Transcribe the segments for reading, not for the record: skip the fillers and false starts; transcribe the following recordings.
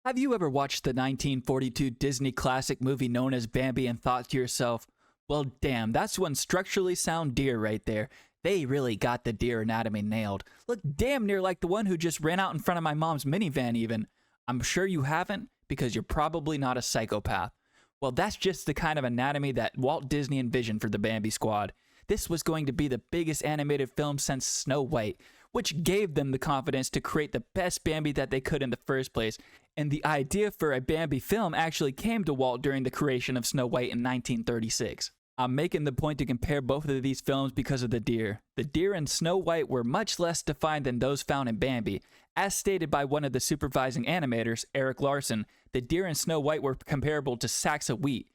Have you ever watched the 1942 Disney classic movie known as Bambi and thought to yourself, well, damn, that's one structurally sound deer right there. They really got the deer anatomy nailed. Look damn near like the one who just ran out in front of my mom's minivan even. I'm sure you haven't, because you're probably not a psychopath. Well, that's just the kind of anatomy that Walt Disney envisioned for the Bambi squad. This was going to be the biggest animated film since Snow White, which gave them the confidence to create the best Bambi that they could in the first place. And the idea for a Bambi film actually came to Walt during the creation of Snow White in 1936. I'm making the point to compare both of these films because of the deer. The deer in Snow White were much less defined than those found in Bambi. As stated by one of the supervising animators, Eric Larson, the deer in Snow White were comparable to sacks of wheat.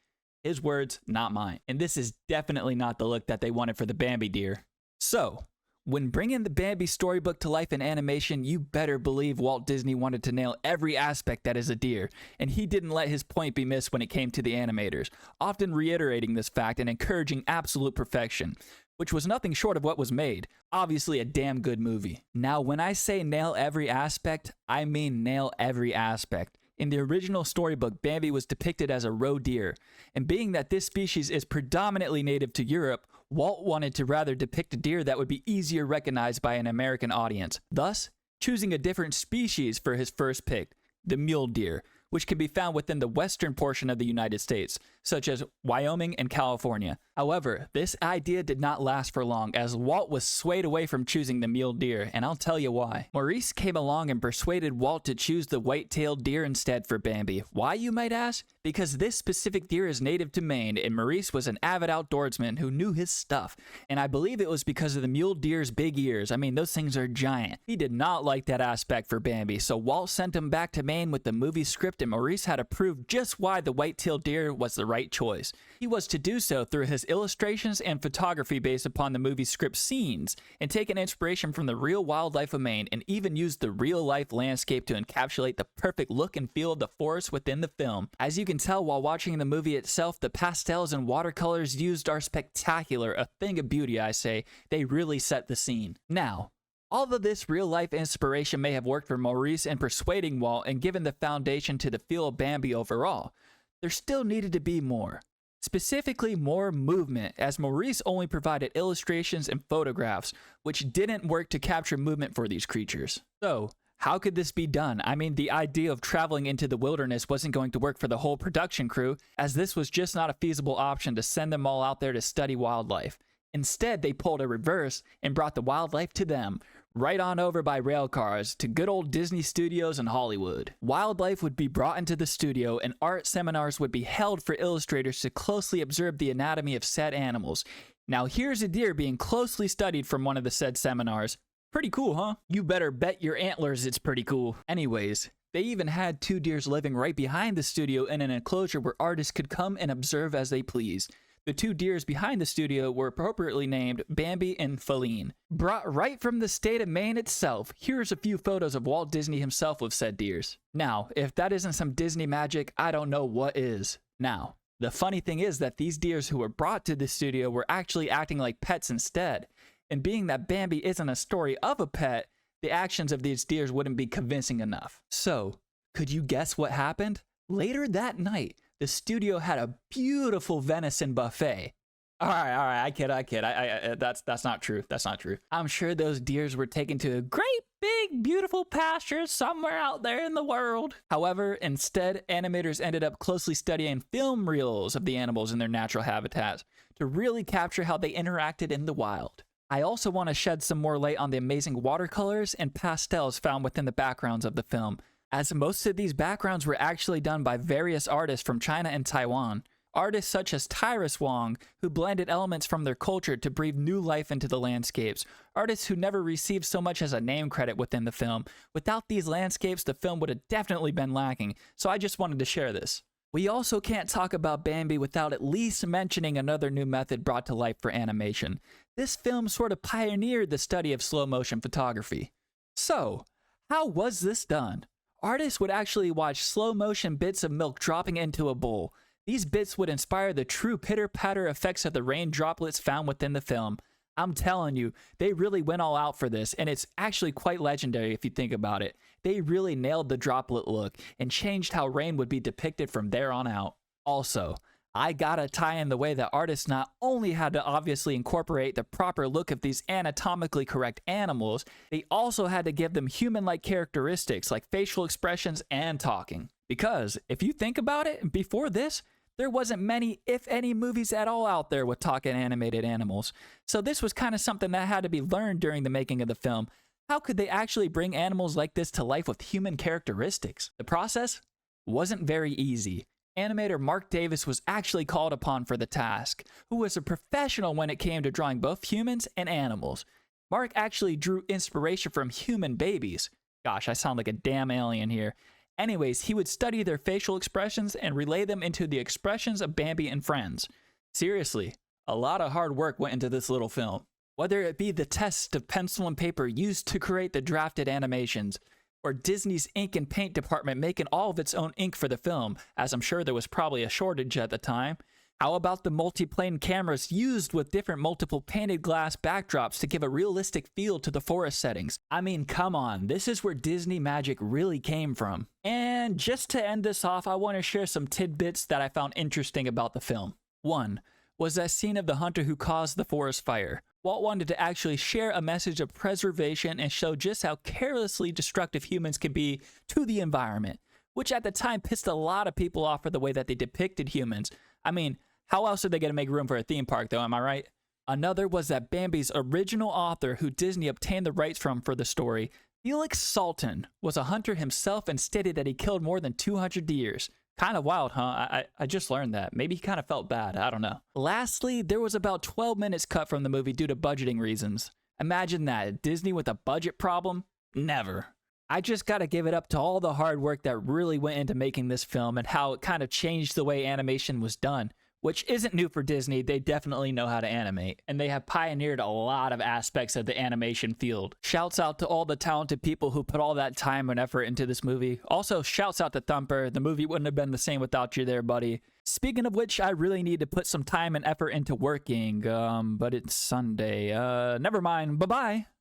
His words, not mine. And this is definitely not the look that they wanted for the Bambi deer. So, when bringing the Bambi storybook to life in animation, you better believe Walt Disney wanted to nail every aspect that is a deer, and he didn't let his point be missed when it came to the animators, often reiterating this fact and encouraging absolute perfection, which was nothing short of what was made. Obviously a damn good movie. Now, when I say nail every aspect, I mean nail every aspect. In the original storybook, Bambi was depicted as a roe deer, and being that this species is predominantly native to Europe, Walt wanted to rather depict a deer that would be easier recognized by an American audience, thus choosing a different species for his first pick, the mule deer, which can be found within the western portion of the United States, such as Wyoming and California. However, this idea did not last for long, as Walt was swayed away from choosing the mule deer, and I'll tell you why. Maurice came along and persuaded Walt to choose the white-tailed deer instead for Bambi. Why, you might ask? Because this specific deer is native to Maine, and Maurice was an avid outdoorsman who knew his stuff. And I believe it was because of the mule deer's big ears. I mean, those things are giant. He did not like that aspect for Bambi, so Walt sent him back to Maine with the movie script, and Maurice had to prove just why the white-tailed deer was the right choice. He was to do so through his illustrations and photography based upon the movie script scenes, and taking inspiration from the real wildlife of Maine, and even used the real-life landscape to encapsulate the perfect look and feel of the forest within the film. As you can tell while watching the movie itself, the pastels and watercolors used are spectacular, a thing of beauty, I say. They really set the scene. Now, although this real-life inspiration may have worked for Maurice in persuading Walt and given the foundation to the feel of Bambi overall, there still needed to be more. Specifically, more movement, as Maurice only provided illustrations and photographs, which didn't work to capture movement for these creatures. So, how could this be done? I mean, the idea of traveling into the wilderness wasn't going to work for the whole production crew, as this was just not a feasible option to send them all out there to study wildlife. Instead, they pulled a reverse and brought the wildlife to them, right on over by rail cars to good old Disney Studios in Hollywood. Wildlife would be brought into the studio, and art seminars would be held for illustrators to closely observe the anatomy of said animals. Now here's a deer being closely studied from one of the said seminars. Pretty cool, huh? You better bet your antlers it's pretty cool. Anyways, they even had two deers living right behind the studio in an enclosure where artists could come and observe as they please. The two deers behind the studio were appropriately named Bambi and Feline. Brought right from the state of Maine itself, here's a few photos of Walt Disney himself with said deers. Now, if that isn't some Disney magic, I don't know what is. Now, the funny thing is that these deers who were brought to the studio were actually acting like pets instead. And being that Bambi isn't a story of a pet, the actions of these deers wouldn't be convincing enough. So, could you guess what happened? Later that night, the studio had a beautiful venison buffet. All right, I kid. That's not true. That's not true. I'm sure those deers were taken to a great big beautiful pasture somewhere out there in the world. However, instead, animators ended up closely studying film reels of the animals in their natural habitats to really capture how they interacted in the wild. I also want to shed some more light on the amazing watercolors and pastels found within the backgrounds of the film, as most of these backgrounds were actually done by various artists from China and Taiwan. Artists such as Tyrus Wong, who blended elements from their culture to breathe new life into the landscapes. Artists who never received so much as a name credit within the film. Without these landscapes, the film would have definitely been lacking, so I just wanted to share this. We also can't talk about Bambi without at least mentioning another new method brought to life for animation. This film sort of pioneered the study of slow motion photography. So, how was this done? Artists would actually watch slow motion bits of milk dropping into a bowl. These bits would inspire the true pitter-patter effects of the rain droplets found within the film. I'm telling you, they really went all out for this, and it's actually quite legendary if you think about it. They really nailed the droplet look and changed how rain would be depicted from there on out. Also, I gotta tie in the way that artists not only had to obviously incorporate the proper look of these anatomically correct animals, they also had to give them human-like characteristics like facial expressions and talking. Because if you think about it, before this, there wasn't many, if any, movies at all out there with talking animated animals. So this was kind of something that had to be learned during the making of the film. How could they actually bring animals like this to life with human characteristics? The process wasn't very easy. Animator Mark Davis was actually called upon for the task, who was a professional when it came to drawing both humans and animals. Mark actually drew inspiration from human babies. Gosh, I sound like a damn alien here. Anyways, he would study their facial expressions and relay them into the expressions of Bambi and friends. Seriously, a lot of hard work went into this little film. Whether it be the test of pencil and paper used to create the drafted animations, or Disney's ink and paint department making all of its own ink for the film, as I'm sure there was probably a shortage at the time. How about the multi-plane cameras used with different multiple painted glass backdrops to give a realistic feel to the forest settings? I mean, come on, this is where Disney magic really came from. And just to end this off, I want to share some tidbits that I found interesting about the film. One was that scene of the hunter who caused the forest fire. Walt wanted to actually share a message of preservation and show just how carelessly destructive humans can be to the environment, which at the time pissed a lot of people off for the way that they depicted humans. I mean, how else are they going to make room for a theme park, though, am I right? Another was that Bambi's original author, who Disney obtained the rights from for the story, Felix Salten, was a hunter himself and stated that he killed more than 200 deers. Kind of wild, huh? I just learned that. Maybe he kind of felt bad. I don't know. Lastly, there was about 12 minutes cut from the movie due to budgeting reasons. Imagine that. Disney with a budget problem? Never. I just gotta give it up to all the hard work that really went into making this film and how it kind of changed the way animation was done. Which isn't new for Disney. They definitely know how to animate, and they have pioneered a lot of aspects of the animation field. Shouts out to all the talented people who put all that time and effort into this movie. Also, shouts out to Thumper. The movie wouldn't have been the same without you there, buddy. Speaking of which, I really need to put some time and effort into working, but it's Sunday. Never mind. Bye-bye.